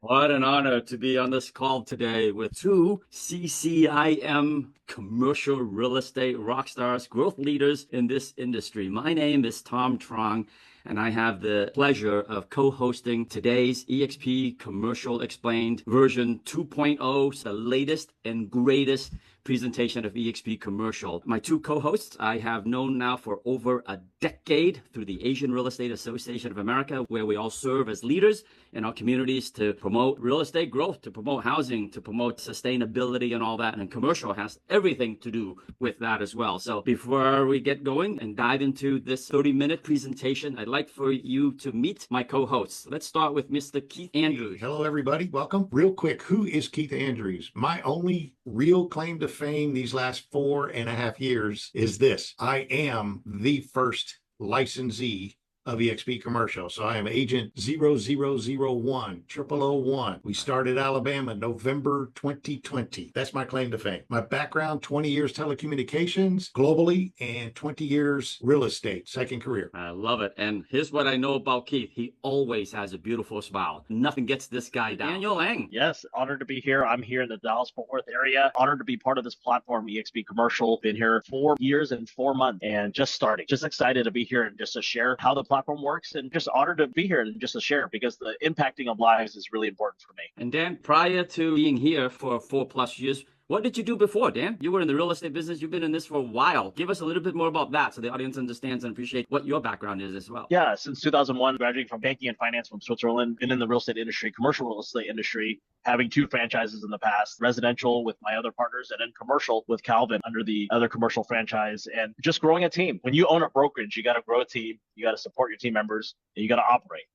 What an honor to be on this call today with two CCIM commercial real estate rock stars, growth leaders in this industry. My name is Tom Truong, and I have the pleasure of co-hosting today's eXp Commercial Explained version 2.0, the latest and greatest presentation of eXp Commercial. My two co-hosts I have known now for over a decade through the Asian Real Estate Association of America, where we all serve as leaders in our communities to promote real estate growth, to promote housing, to promote sustainability and all that. And commercial has everything to do with that as well. So before we get going and dive into this 30-minute presentation, I'd like for you to meet my co-hosts. Let's start with Mr. Keith Andrews. Hello, everybody. Welcome. Real quick, who is Keith Andrews? My only real claim to fame these last 4.5 years is this. I am the first licensee of eXp Commercial. So I am agent 0001, 0001. We started Alabama, November 2020. That's my claim to fame. My background, 20 years telecommunications globally and 20 years real estate, second career. I love it. And here's what I know about Keith. He always has a beautiful smile. Nothing gets this guy down. Daniel Lang. Yes, honored to be here. I'm here in the Dallas-Fort Worth area. Honored to be part of this platform, eXp Commercial. Been here 4 years and 4 months and just starting. Just excited to be here and just to share how the platform works, and just honored to be here and just to share, because the impacting of lives is really important for me. And Dan, prior to being here for 4+ years, what did you do before, Dan? You were in the real estate business. You've been in this for a while. Give us a little bit more about that so the audience understands and appreciates what your background is as well. Yeah, since 2001, graduating from banking and finance from Switzerland, been in the real estate industry, commercial real estate industry, having 2 franchises in the past, residential with my other partners, and then commercial with Calvin under the other commercial franchise, and just growing a team. When you own a brokerage, you got to grow a team, you got to support your team members, and you got to operate.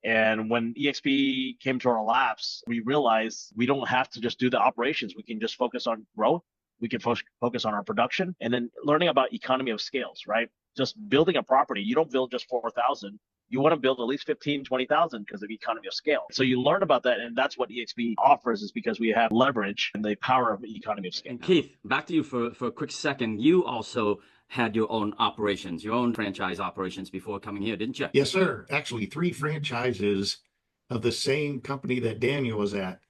And when eXp came to our laps, we realized we don't have to just do the operations. We can just focus on growth. We can focus on our production, and then learning about economy of scales, right? Just building a property. You don't build just 4,000. You want to build at least 15, 20,000 because of economy of scale. So you learn about that, and that's what eXp offers, is because we have leverage and the power of economy of scale. And Keith, back to you for a quick second. You also had your own operations, your own franchise operations before coming here, didn't you? Yes, sir. Actually, 3 franchises of the same company that Daniel was at.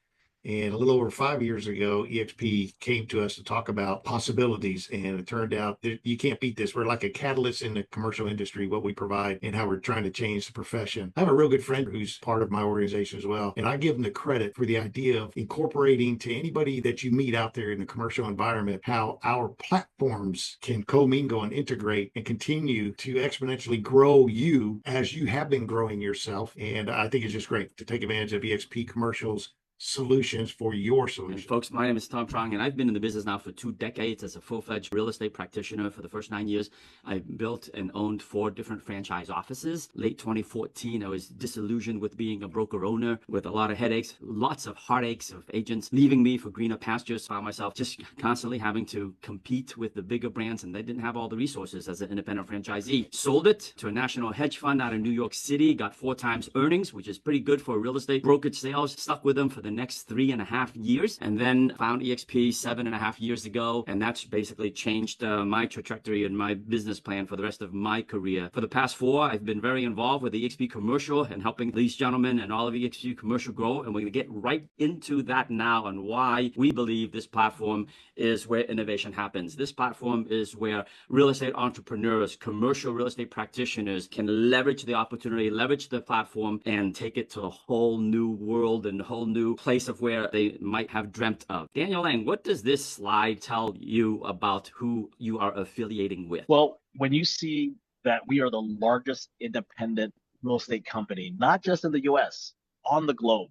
And a little over 5 years ago, eXp came to us to talk about possibilities. And it turned out that you can't beat this. We're like a catalyst in the commercial industry, what we provide and how we're trying to change the profession. I have a real good friend who's part of my organization as well. And I give him the credit for the idea of incorporating to anybody that you meet out there in the commercial environment, how our platforms can commingle and integrate and continue to exponentially grow you as you have been growing yourself. And I think it's just great to take advantage of eXp Commercial's solutions for your solution. And folks, my name is Tom Truong, and I've been in the business now for 2 decades as a full-fledged real estate practitioner. For the first 9 years, I built and owned 4 different franchise offices. Late 2014, I was disillusioned with being a broker owner with a lot of headaches, lots of heartaches of agents leaving me for greener pastures. Found myself just constantly having to compete with the bigger brands, and they didn't have all the resources as an independent franchisee. Sold it to a national hedge fund out of New York City, got 4 times earnings, which is pretty good for real estate brokerage sales. Stuck with them for the next 3.5 years, and then found eXp 7.5 years ago, and that's basically changed my trajectory and my business plan for the rest of my career. For the past 4, I've been very involved with the eXp Commercial and helping these gentlemen and all of eXp Commercial grow, and we're going to get right into that now and why we believe this platform is where innovation happens. This platform is where real estate entrepreneurs, commercial real estate practitioners can leverage the opportunity, leverage the platform, and take it to a whole new world and a whole new place of where they might have dreamt of. Daniel Lang, what does this slide tell you about who you are affiliating with? Well, when you see that we are the largest independent real estate company, not just in the US, on the globe,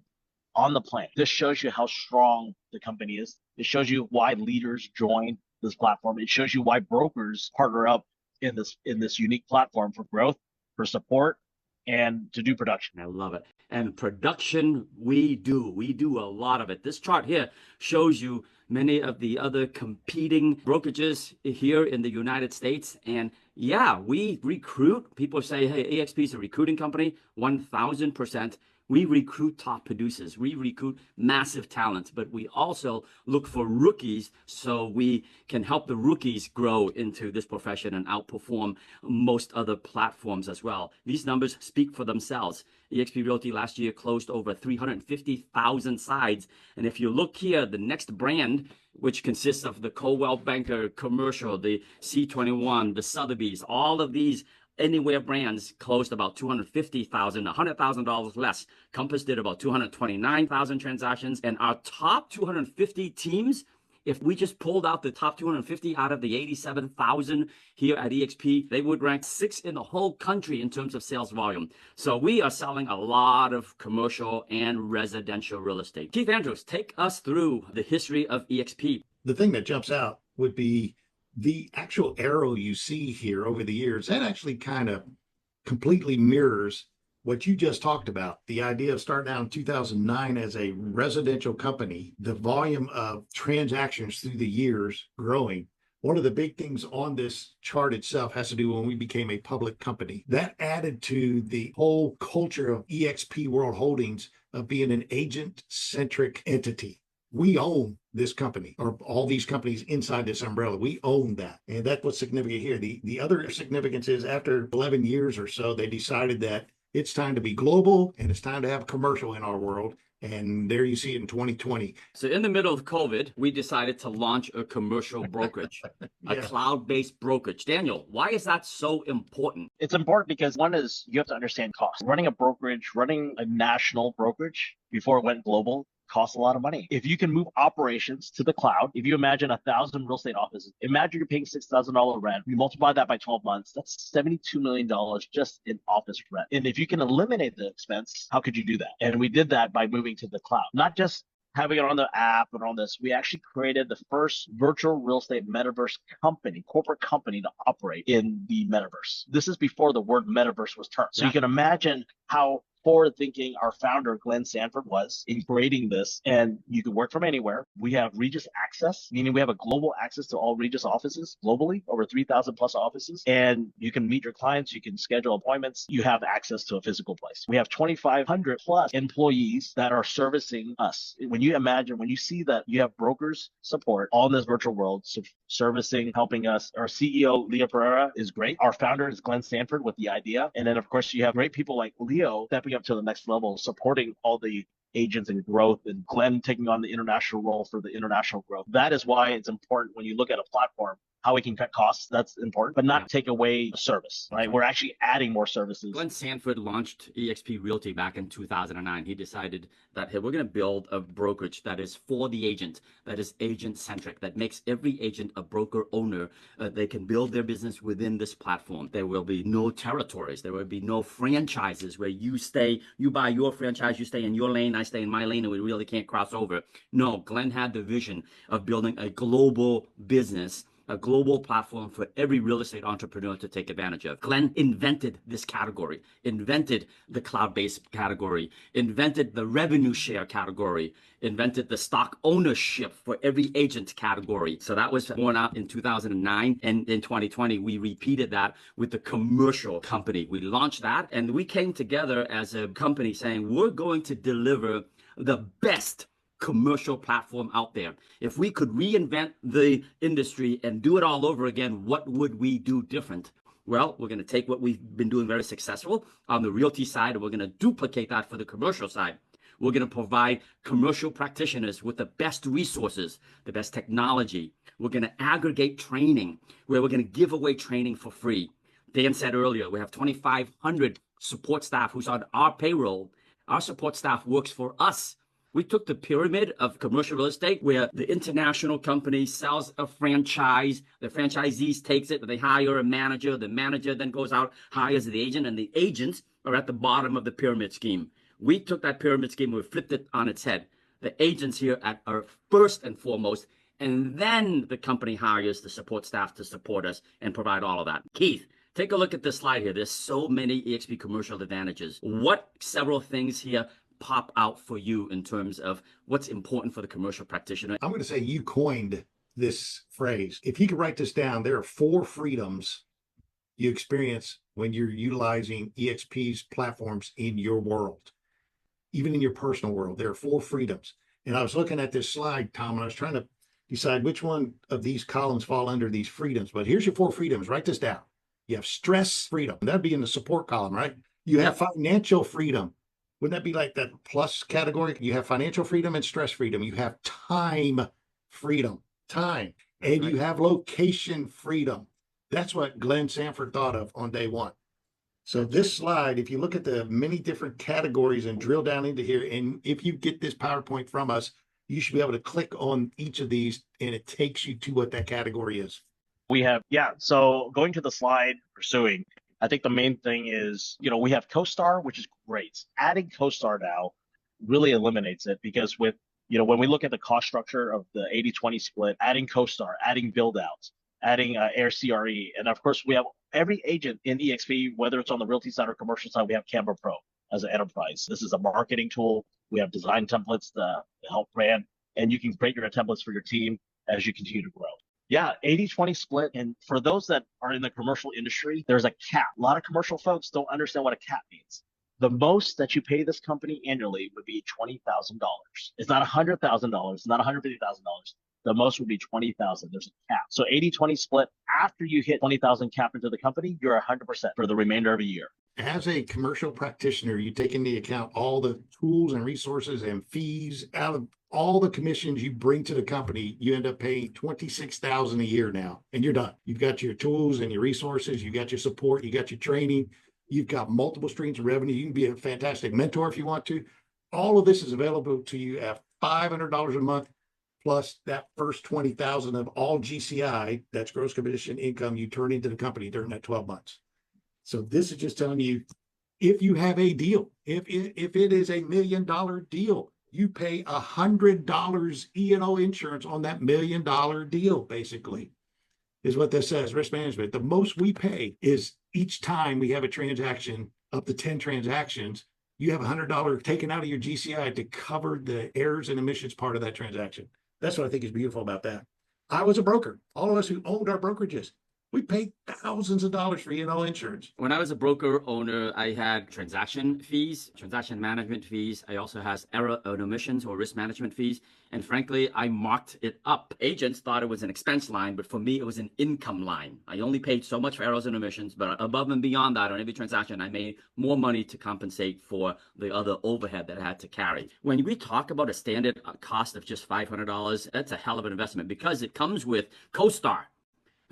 on the planet, this shows you how strong the company is. It shows you why leaders join this platform. It shows you why brokers partner up in this unique platform for growth, for support, and to do production. I love it. And production, we do a lot of it. This chart here shows you many of the other competing brokerages here in the United States. And yeah, we recruit. People say, hey, eXp is a recruiting company. 1000%. We recruit top producers. We recruit massive talent, but we also look for rookies so we can help the rookies grow into this profession and outperform most other platforms as well. These numbers speak for themselves. eXp Realty last year closed over 350,000 sides. And if you look here, the next brand, which consists of the Coldwell Banker Commercial, the C21, the Sotheby's, all of these Anywhere brands closed about 250,000, $100,000 less. Compass did about 229,000 transactions. And our top 250 teams, if we just pulled out the top 250 out of the 87,000 here at eXp, they would rank 6th in the whole country in terms of sales volume. So we are selling a lot of commercial and residential real estate. Keith Andrews, take us through the history of eXp. The thing that jumps out would be the actual arrow you see here over the years. That actually kind of completely mirrors what you just talked about. The idea of starting out in 2009 as a residential company, the volume of transactions through the years growing. One of the big things on this chart itself has to do when we became a public company. That added to the whole culture of eXp World Holdings of being an agent-centric entity. We own this company, or all these companies inside this umbrella. We own that. And that's what's significant here. The other significance is after 11 years or so, they decided that it's time to be global and it's time to have commercial in our world. And there you see it in 2020. So in the middle of COVID, we decided to launch a commercial brokerage, a cloud-based brokerage. Daniel, why is that so important? It's important because one is you have to understand cost. Running a brokerage, running a national brokerage before it went global costs a lot of money. If you can move operations to the cloud, if you imagine 1,000 real estate offices, imagine you're paying $6,000 rent. You multiply that by 12 months, that's $72 million just in office rent. And if you can eliminate the expense, how could you do that? And we did that by moving to the cloud, not just having it on the app and all this. We actually created the first virtual real estate metaverse company, corporate company to operate in the metaverse. This is before the word metaverse was termed. So you can imagine how forward-thinking our founder, Glenn Sanford, was in creating this. And you can work from anywhere. We have Regus access, meaning we have a global access to all Regus offices globally, over 3,000 plus offices. And you can meet your clients, you can schedule appointments, you have access to a physical place. We have 2,500 plus employees that are servicing us. When you imagine, when you see that you have brokers support all in this virtual world, servicing, helping us. Our CEO, Leah Pereira, is great. Our founder is Glenn Sanford with the idea. And then, of course, you have great people like Leo stepping up to the next level, supporting all the agents and growth, and Glenn taking on the international role for the international growth. That is why it's important when you look at a platform, how we can cut costs, that's important, but not take away service, right? We're actually adding more services. Glenn Sanford launched eXp Realty back in 2009. He decided that, hey, we're going to build a brokerage that is for the agent, that is agent-centric, that makes every agent a broker owner. They can build their business within this platform. There will be no territories. There will be no franchises where you buy your franchise, you stay in your lane, I stay in my lane, and we really can't cross over. No, Glenn had the vision of building a global business, a global platform for every real estate entrepreneur to take advantage of. Glenn invented this category, invented the cloud-based category, invented the revenue share category, invented the stock ownership for every agent category. So that was born out in 2009. And in 2020, we repeated that with the commercial company. We launched that, and we came together as a company saying, we're going to deliver the best commercial platform out there. If we could reinvent the industry and do it all over again, what would we do different? Well, we're going to take what we've been doing very successful on the realty side, and we're going to duplicate that for the commercial side. We're going to provide commercial practitioners with the best resources, the best technology. We're going to aggregate training, where we're going to give away training for free. Dan said earlier, we have 2,500 support staff who's on our payroll. Our support staff works for us. We took the pyramid of commercial real estate where the international company sells a franchise, the franchisees takes it, they hire a manager, the manager then goes out, hires the agent, and the agents are at the bottom of the pyramid scheme. We took that pyramid scheme, we flipped it on its head. The agents here are first and foremost, and then the company hires the support staff to support us and provide all of that. Keith, take a look at this slide here. There's so many eXp commercial advantages. What several things here pop out for you in terms of what's important for the commercial practitioner? I'm going to say you coined this phrase. If you could write this down, there are 4 freedoms you experience when you're utilizing eXp's platforms in your world. even in your personal world. There are 4 freedoms. And I was looking at this slide, Tom, and I was trying to decide which one of these columns fall under these freedoms. But here's your 4 freedoms. Write this down. You have stress freedom. That'd be in the support column, right? You have financial freedom. Wouldn't that be like that plus category? You have financial freedom and stress freedom. You have time freedom, time. And you have location freedom. That's what Glenn Sanford thought of on day 1. So this slide, if you look at the many different categories and drill down into here, and if you get this PowerPoint from us, you should be able to click on each of these and it takes you to what that category is. We have, so going to the slide, pursuing, I think the main thing is, we have CoStar, which is great. Adding CoStar now really eliminates it because with, when we look at the cost structure of the 80-20 split, adding CoStar, adding build outs, adding Air CRE, and of course we have every agent in eXp, whether it's on the realty side or commercial side, we have Canva Pro as an enterprise. This is a marketing tool. We have design templates to help brand, and you can create your templates for your team as you continue to grow. 80-20 split. And for those that are in the commercial industry, there's a cap. A lot of commercial folks don't understand what a cap means. The most that you pay this company annually would be $20,000. It's not $100,000. It's not $150,000. The most would be $20,000. There's a cap. So 80-20 split, after you hit $20,000 cap into the company, you're 100% for the remainder of a year. As a commercial practitioner, you take into account all the tools and resources and fees out of all the commissions you bring to the company. You end up paying $26,000 a year now, and you're done. You've got your tools and your resources. You got your support. You got your training. You've got multiple streams of revenue. You can be a fantastic mentor if you want to. All of this is available to you at $500 a month, plus that first $20,000 of all GCI, that's gross commission income you turn into the company during that 12 months. So this is just telling you, if you have a deal, if it is a $1 million deal, you pay $100 E&O insurance on that $1 million deal, basically, is what this says, risk management. The most we pay is each time we have a transaction, up to 10 transactions, you have $100 taken out of your GCI to cover the errors and omissions part of that transaction. That's what I think is beautiful about that. I was a broker. All of us who owned our brokerages, we paid thousands of dollars for E&O insurance. When I was a broker owner, I had transaction fees, transaction management fees. I also had error and omissions or risk management fees. And frankly, I marked it up. Agents thought it was an expense line, but for me, it was an income line. I only paid so much for errors and omissions, but above and beyond that, on every transaction, I made more money to compensate for the other overhead that I had to carry. When we talk about a standard cost of just $500, that's a hell of an investment because it comes with CoStar.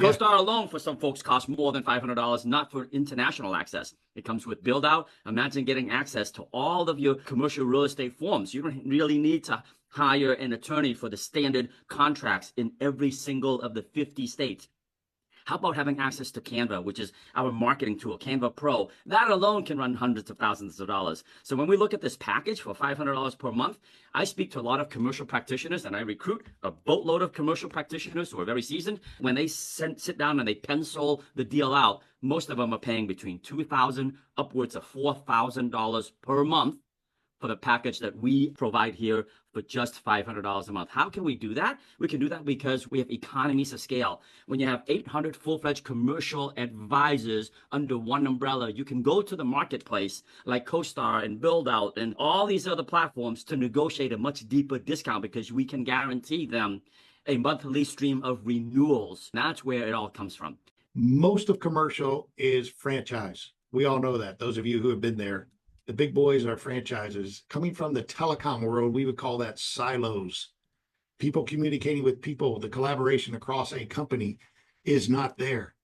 CoStar alone for some folks costs more than $500, not for international access. It comes with build out. Imagine getting access to all of your commercial real estate forms. You don't really need to hire an attorney for the standard contracts in every single of the 50 states. How about having access to Canva, which is our marketing tool, Canva Pro? That alone can run hundreds of thousands of dollars. So when we look at this package for $500 per month, I speak to a lot of commercial practitioners and I recruit a boatload of commercial practitioners who are very seasoned. When they sit down and they pencil the deal out, most of them are paying between $2,000 upwards of $4,000 per month for the package that we provide here for just $500 a month. How can we do that? We can do that because we have economies of scale. When you have 800 full-fledged commercial advisors under one umbrella, you can go to the marketplace like CoStar and Build Out and all these other platforms to negotiate a much deeper discount because we can guarantee them a monthly stream of renewals. That's where it all comes from. Most of commercial is franchise. We all know that. Those of you who have been there. The big boys are franchises. Coming from the telecom world, we would call that silos. People communicating with people, the collaboration across a company is not there.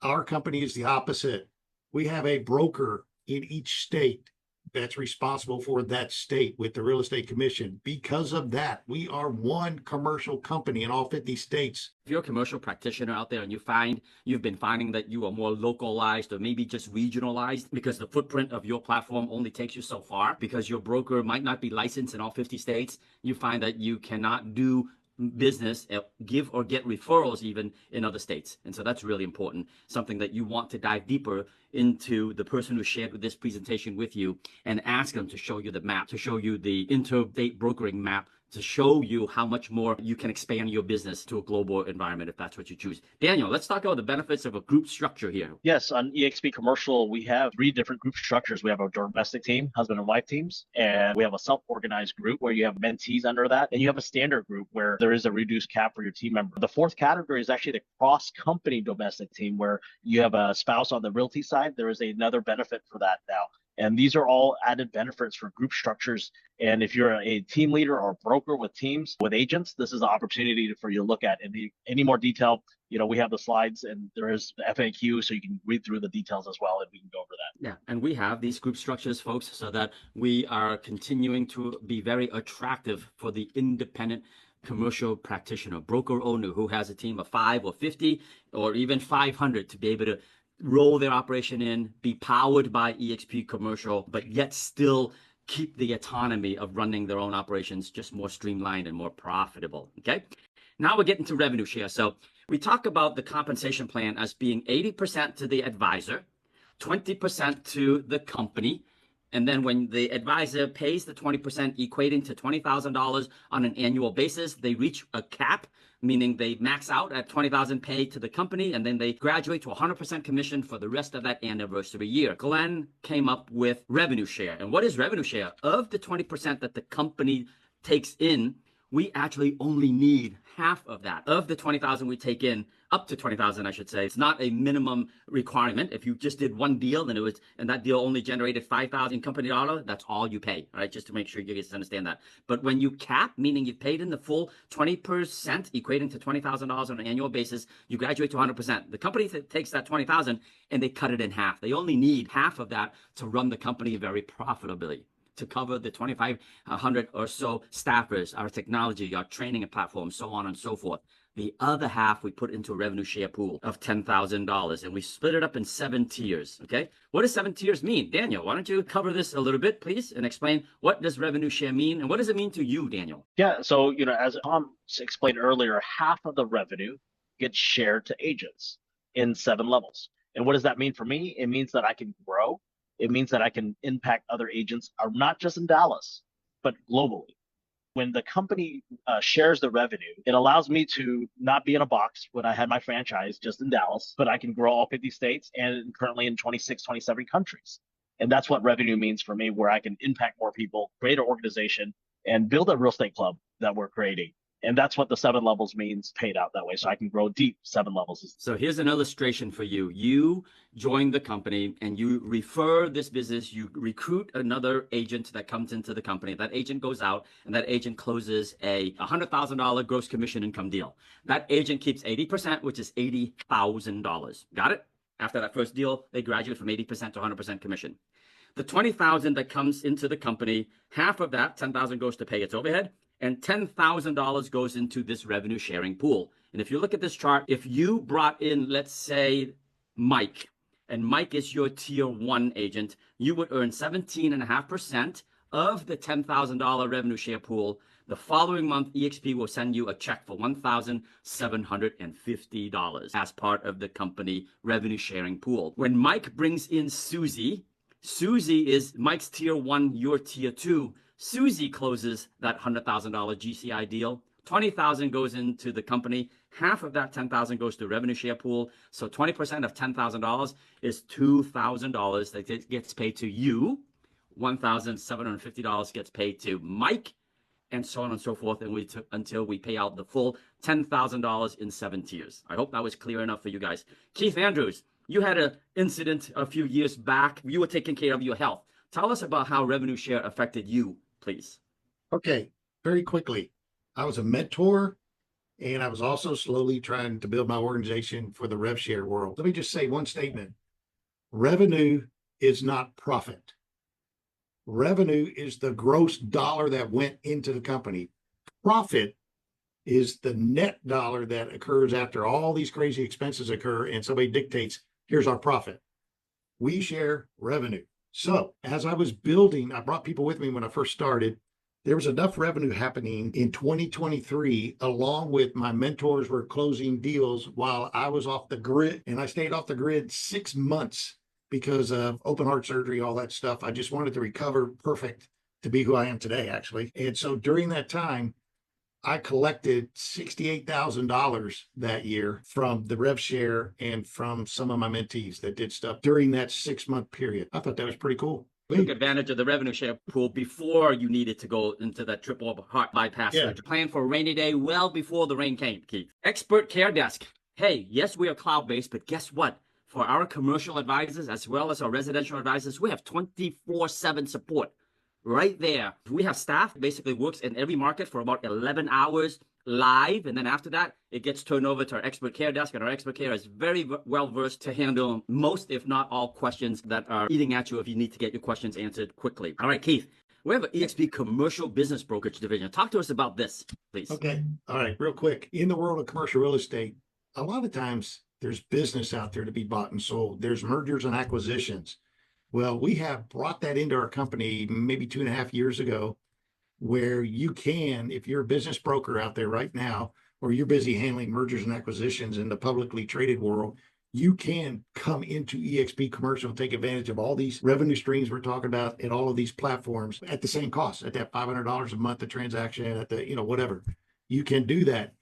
Our company is the opposite. We have a broker in each state that's responsible for that state with the real estate commission. Because of that, we are one commercial company in all 50 states. If you're a commercial practitioner out there and you've been finding that you are more localized or maybe just regionalized because the footprint of your platform only takes you so far because your broker might not be licensed in all 50 states, you find that you cannot do business, give or get referrals even in other states. And so that's really important, something that you want to dive deeper into the person who shared this presentation with you and ask them to show you the map, to show you the interstate brokering map to show you how much more you can expand your business to a global environment if that's what you choose. Daniel, let's talk about the benefits of a group structure here. Yes, on eXp Commercial, we have 3 different group structures. We have a domestic team, husband and wife teams, and we have a self-organized group where you have mentees under that, and you have a standard group where there is a reduced cap for your team member. The fourth category is actually the cross-company domestic team, where you have a spouse on the Realty side. There is another benefit for that now. And these are all added benefits for group structures. And if you're a team leader or broker with teams, with agents, this is the opportunity for you to look at. Any more detail, we have the slides and there is the FAQ, so you can read through the details as well, and we can go over that. Yeah, and we have these group structures, folks, so that we are continuing to be very attractive for the independent commercial practitioner, broker owner who has a team of 5 or 50 or even 500 to be able to roll their operation in, be powered by eXp Commercial, but yet still keep the autonomy of running their own operations just more streamlined and more profitable. Okay. Now we're getting to revenue share. So we talk about the compensation plan as being 80% to the advisor, 20% to the company. And then when the advisor pays the 20%, equating to $20,000 on an annual basis, they reach a cap, meaning they max out at $20,000 paid to the company, and then they graduate to 100% commission for the rest of that anniversary year. Glenn came up with revenue share. And what is revenue share? Of the 20% that the company takes in, we actually only need half of that. Of the 20,000 we take in, up to 20,000, I should say. It's not a minimum requirement. If you just did one deal and that deal only generated 5,000 company dollar, that's all you pay, right? Just to make sure you guys understand that. But when you cap, meaning you've paid in the full 20%, equating to $20,000 on an annual basis, you graduate to 100%. The company takes that 20,000 and they cut it in half. They only need half of that to run the company very profitably, to cover the 2,500 or so staffers, our technology, our training and platform, so on and so forth. The other half we put into a revenue share pool of $10,000, and we split it up in 7 tiers. Okay, what does 7 tiers mean? Daniel, why don't you cover this a little bit, please, and explain what does revenue share mean, and what does it mean to you, Daniel? Yeah, so as Tom explained earlier, half of the revenue gets shared to agents in 7 levels. And what does that mean for me? It means that I can grow. It means that I can impact other agents, not just in Dallas, but globally. When the company shares the revenue, it allows me to not be in a box when I had my franchise just in Dallas, but I can grow all 50 states and currently in 26, 27 countries. And that's what revenue means for me, where I can impact more people, create an organization, and build a real estate club that we're creating. And that's what the 7 levels means, paid out that way. So I can grow deep 7 levels. So here's an illustration for you. You join the company and you refer this business, you recruit another agent that comes into the company. That agent goes out and that agent closes a $100,000 gross commission income deal. That agent keeps 80%, which is $80,000. Got it? After that first deal, they graduate from 80% to 100% commission. The $20,000 that comes into the company, half of that, $10,000 goes to pay its overhead, and $10,000 goes into this revenue sharing pool. And if you look at this chart, if you brought in, let's say, Mike, and Mike is your tier 1 agent, you would earn 17.5% of the $10,000 revenue share pool. The following month, eXp will send you a check for $1,750 as part of the company revenue sharing pool. When Mike brings in Susie is Mike's tier 1, your tier 2. Susie closes that $100,000 GCI deal. $20,000 goes into the company. Half of that $10,000 goes to revenue share pool. So 20% of $10,000 is $2,000 that gets paid to you. $1,750 gets paid to Mike, and so on and so forth, and until we pay out the full $10,000 in 7 tiers. I hope that was clear enough for you guys. Keith Andrews, you had an incident a few years back. You were taking care of your health. Tell us about how revenue share affected you, please. Okay, very quickly. I was a mentor, and I was also slowly trying to build my organization for the rev share world. Let me just say one statement. Revenue is not profit. Revenue is the gross dollar that went into the company. Profit is the net dollar that occurs after all these crazy expenses occur and somebody dictates, here's our profit. We share revenue. So as I was building, I brought people with me when I first started. There was enough revenue happening in 2023, along with my mentors were closing deals while I was off the grid. And I stayed off the grid 6 months because of open heart surgery, all that stuff. I just wanted to recover perfect to be who I am today, actually. And so during that time, I collected $68,000 that year from the rev share and from some of my mentees that did stuff during that 6-month period. I thought that was pretty cool. Took advantage of the revenue share pool before you needed to go into that triple heart bypass surgery. Plan for a rainy day well before the rain came, Keith. Expert Care Desk. Hey, yes, we are cloud-based, but guess what? For our commercial advisors as well as our residential advisors, we have 24/7 support right there. We have staff basically works in every market for about 11 hours live, and then after that it gets turned over to our expert care desk, and our expert care is very well versed to handle most, if not all, questions that are eating at you if you need to get your questions answered quickly. All right, Keith, we have an eXp commercial business brokerage division. Talk to us about this, please. Okay. All right, real quick. In the world of commercial real estate, a lot of times there's business out there to be bought and sold. There's mergers and acquisitions. Well, we have brought that into our company maybe 2.5 years ago, where you can, if you're a business broker out there right now, or you're busy handling mergers and acquisitions in the publicly traded world, you can come into eXp Commercial and take advantage of all these revenue streams we're talking about at all of these platforms at the same cost, at that $500 a month a transaction, at the, whatever. You can do that.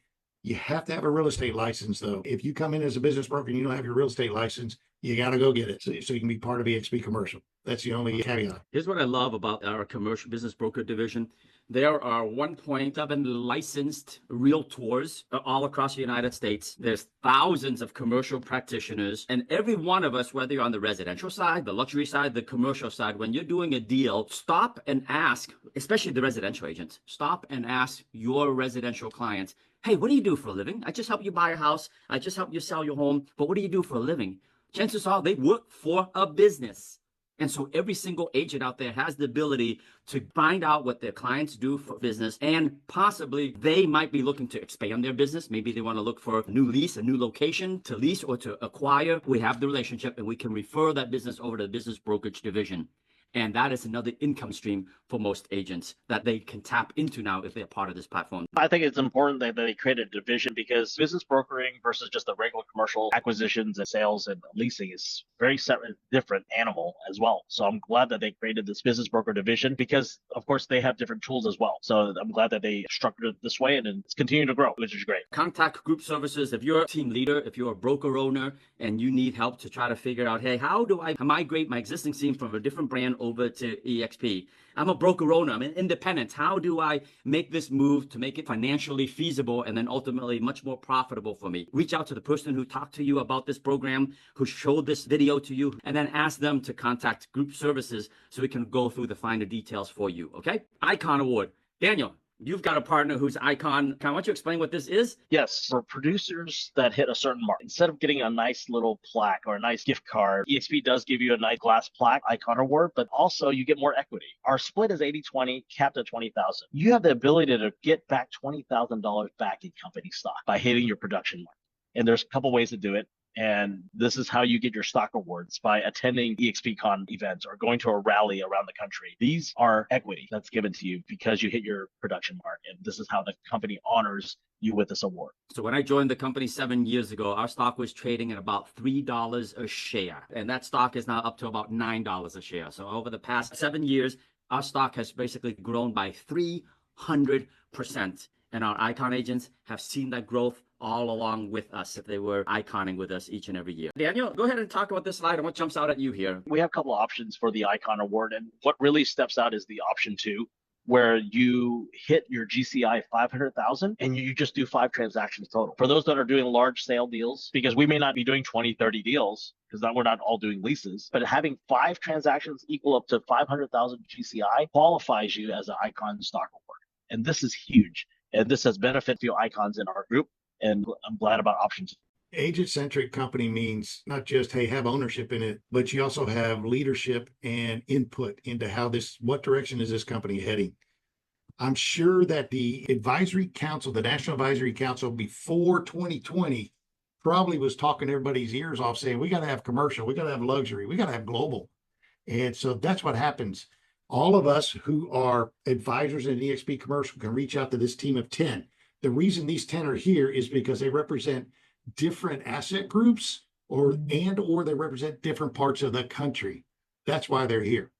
You have to have a real estate license, though. If you come in as a business broker and you don't have your real estate license, you got to go get it so you can be part of eXp Commercial. That's the only caveat. Here's what I love about our commercial business broker division. There are 1.7 licensed realtors all across the United States. There's thousands of commercial practitioners, and every one of us, whether you're on the residential side, the luxury side, the commercial side, when you're doing a deal, stop and ask, especially the residential agents, stop and ask your residential clients, hey, what do you do for a living? I just help you buy a house. I just help you sell your home. But what do you do for a living? Chances are they work for a business. And so every single agent out there has the ability to find out what their clients do for business, and possibly they might be looking to expand their business. Maybe they want to look for a new lease, a new location to lease or to acquire. We have the relationship and we can refer that business over to the business brokerage division. And that is another income stream for most agents that they can tap into now if they're part of this platform. I think it's important that they create a division, because business brokering versus just the regular commercial acquisitions and sales and leasing is very separate, different animal as well. So I'm glad that they created this business broker division, because of course they have different tools as well. So I'm glad that they structured it this way, and it's continuing to grow, which is great. Contact group services. If you're a team leader, if you're a broker owner and you need help to try to figure out, hey, how do I migrate my existing team from a different brand over to eXp? I'm a broker owner. I'm an independent. How do I make this move to make it financially feasible and then ultimately much more profitable for me? Reach out to the person who talked to you about this program, who showed this video to you, and then ask them to contact group services so we can go through the finer details for you. Okay? Icon Award. Daniel, you've got a partner who's Icon. Why don't you explain what this is? Yes, for producers that hit a certain mark, instead of getting a nice little plaque or a nice gift card, eXp does give you a nice glass plaque, Icon Award, but also you get more equity. Our split is 80-20, capped at $20,000. You have the ability to get back $20,000 back in company stock by hitting your production mark. And there's a couple ways to do it. And this is how you get your stock awards, by attending eXpCon events or going to a rally around the country. These are equity that's given to you because you hit your production mark. And this is how the company honors you with this award. So when I joined the company 7 years ago, our stock was trading at about $3 a share. And that stock is now up to about $9 a share. So over the past 7 years, our stock has basically grown by 300%. And our Icon agents have seen that growth all along with us if they were iconing with us each and every year. Daniel, go ahead and talk about this slide and what jumps out at you here. We have a couple of options for the Icon Award, and what really steps out is the option 2, where you hit your GCI 500,000 and you just do 5 transactions total. For those that are doing large sale deals, because we may not be doing 20, 30 deals, because we're not all doing leases, but having 5 transactions equal up to 500,000 GCI qualifies you as an Icon Stock Award. And this is huge. And this has benefited few icons in our group. And I'm glad about options. Agent-centric company means not just, hey, have ownership in it, but you also have leadership and input into what direction is this company heading. I'm sure that the advisory council, the National Advisory Council before 2020 probably was talking everybody's ears off saying, we got to have commercial, we got to have luxury, we got to have global. And so that's what happens. All of us who are advisors in eXp Commercial can reach out to this team of 10. The reason these 10 are here is because they represent different asset groups or they represent different parts of the country. That's why they're here.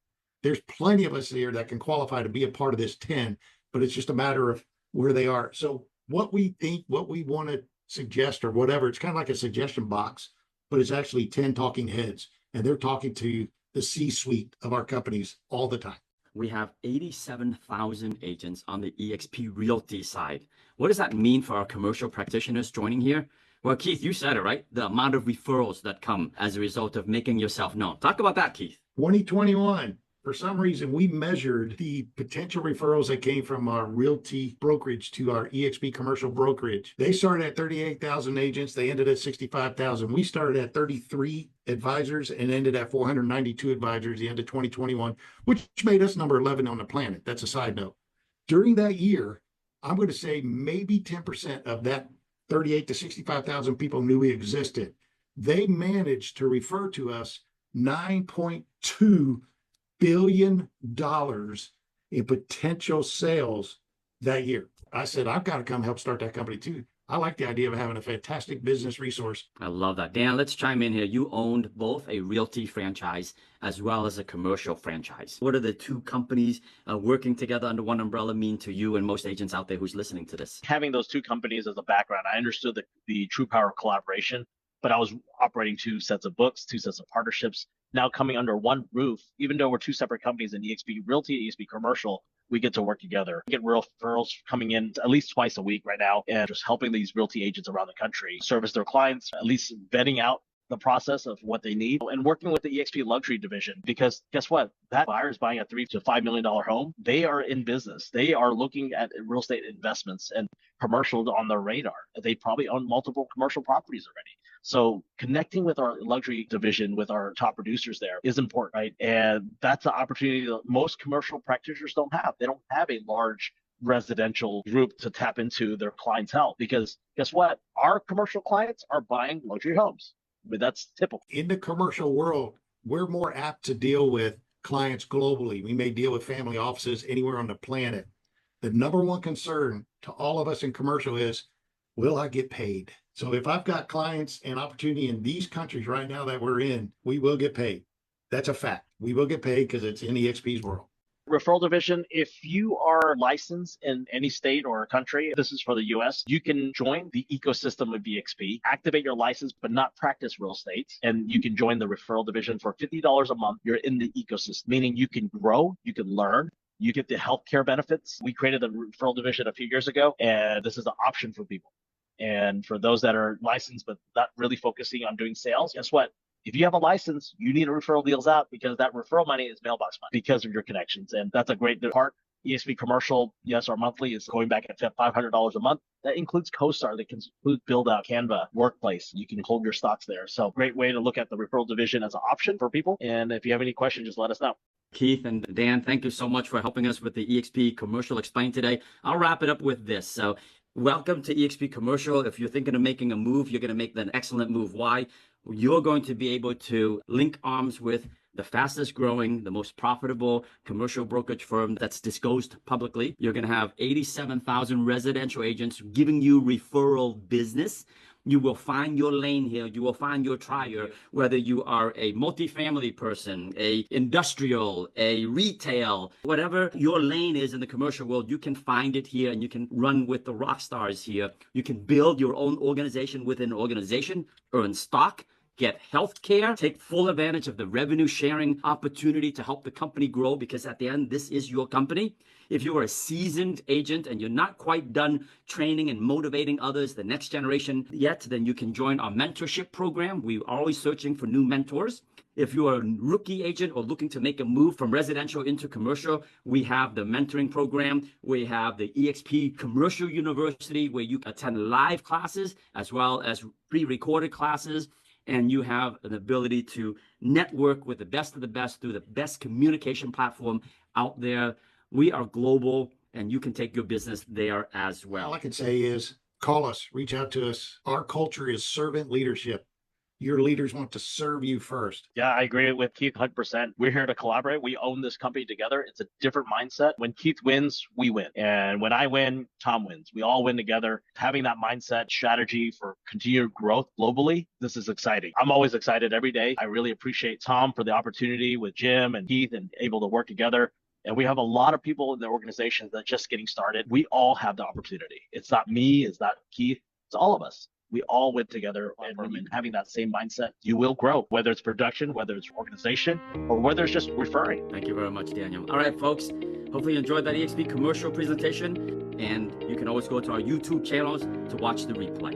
There's plenty of us here that can qualify to be a part of this 10, but it's just a matter of where they are. So what we think, what we want to suggest or whatever, it's kind of like a suggestion box, but it's actually 10 talking heads, and they're talking to the C-suite of our companies all the time. We have 87,000 agents on the eXp Realty side. What does that mean for our commercial practitioners joining here? Well, Keith, you said it, right? The amount of referrals that come as a result of making yourself known. Talk about that, Keith. 2021, for some reason, we measured the potential referrals that came from our Realty brokerage to our eXp commercial brokerage. They started at 38,000 agents. They ended at 65,000. We started at 33 advisors and ended at 492 advisors the end of 2021, which made us number 11 on the planet. That's a side note. During that year, I'm going to say maybe 10% of that 38 to 65,000 people knew we existed. They managed to refer to us $9.2 billion in potential sales that year. I said, I've got to come help start that company too. I like the idea of having a fantastic business resource. I love that. Dan, let's chime in here. You owned both a Realty franchise as well as a commercial franchise. What are the two companies working together under one umbrella mean to you and most agents out there who's listening to this? Having those two companies as a background, I understood the true power of collaboration, but I was operating two sets of books, two sets of partnerships, now coming under one roof. Even though we're two separate companies in eXp Realty and eXp Commercial, we get to work together. We get referrals coming in at least twice a week right now, and just helping these realty agents around the country service their clients, at least vetting out the process of what they need, and working with the eXp luxury division, because guess what? That buyer is buying a $3 to $5 million home. They are in business. They are looking at real estate investments and commercial on their radar. They probably own multiple commercial properties already. So connecting with our luxury division, with our top producers there is important, right? And that's an opportunity that most commercial practitioners don't have. They don't have a large residential group to tap into their clientele, because guess what? Our commercial clients are buying luxury homes. I mean, that's typical. In the commercial world, we're more apt to deal with clients globally. We may deal with family offices anywhere on the planet. The number one concern to all of us in commercial is, will I get paid? So if I've got clients and opportunity in these countries right now that we're in, we will get paid. That's a fact. We will get paid because it's in eXp's world. Referral division, if you are licensed in any state or country, this is for the US, you can join the ecosystem of eXp, activate your license, but not practice real estate. And you can join the referral division for $50 a month. You're in the ecosystem, meaning you can grow, you can learn, you get the healthcare benefits. We created the referral division a few years ago, and this is an option for people. And for those that are licensed but not really focusing on doing sales, guess what? If you have a license, you need to referral deals out, because that referral money is mailbox money because of your connections. And that's a great part. eXp Commercial, yes, our monthly is going back at $500 a month. That includes CoStar, that can include Build Out, Canva, Workplace. You can hold your stocks there. So great way to look at the referral division as an option for people. And if you have any questions, just let us know. Keith and Dan, thank you so much for helping us with the eXp Commercial Explain today. I'll wrap it up with this. So welcome to eXp Commercial. If you're thinking of making a move, you're going to make an excellent move. Why? You're going to be able to link arms with the fastest growing, the most profitable commercial brokerage firm that's disclosed publicly. You're going to have 87,000 residential agents giving you referral business. You will find your lane here. You will find your trier, whether you are a multifamily person, a industrial, a retail, whatever your lane is in the commercial world, you can find it here, and you can run with the rock stars here. You can build your own organization within an organization, earn stock, get health care, take full advantage of the revenue sharing opportunity to help the company grow, because at the end, this is your company. If you are a seasoned agent and you're not quite done training and motivating others, the next generation yet, then you can join our mentorship program. We're always searching for new mentors. If you are a rookie agent or looking to make a move from residential into commercial, we have the mentoring program. We have the eXp Commercial University, where you attend live classes as well as pre-recorded classes. And you have an ability to network with the best of the best through the best communication platform out there. We are global, and you can take your business there as well. All I can say is call us, reach out to us. Our culture is servant leadership. Your leaders want to serve you first. Yeah, I agree with Keith 100%. We're here to collaborate. We own this company together. It's a different mindset. When Keith wins, we win. And when I win, Tom wins. We all win together. Having that mindset strategy for continued growth globally, this is exciting. I'm always excited every day. I really appreciate Tom for the opportunity with Jim and Keith and able to work together. And we have a lot of people in the organization that are just getting started. We all have the opportunity. It's not me, it's not Keith, it's all of us. We all went together and having that same mindset, you will grow, whether it's production, whether it's organization, or whether it's just referring. Thank you very much, Daniel. All right, folks, hopefully you enjoyed that eXp commercial presentation, and you can always go to our YouTube channels to watch the replay.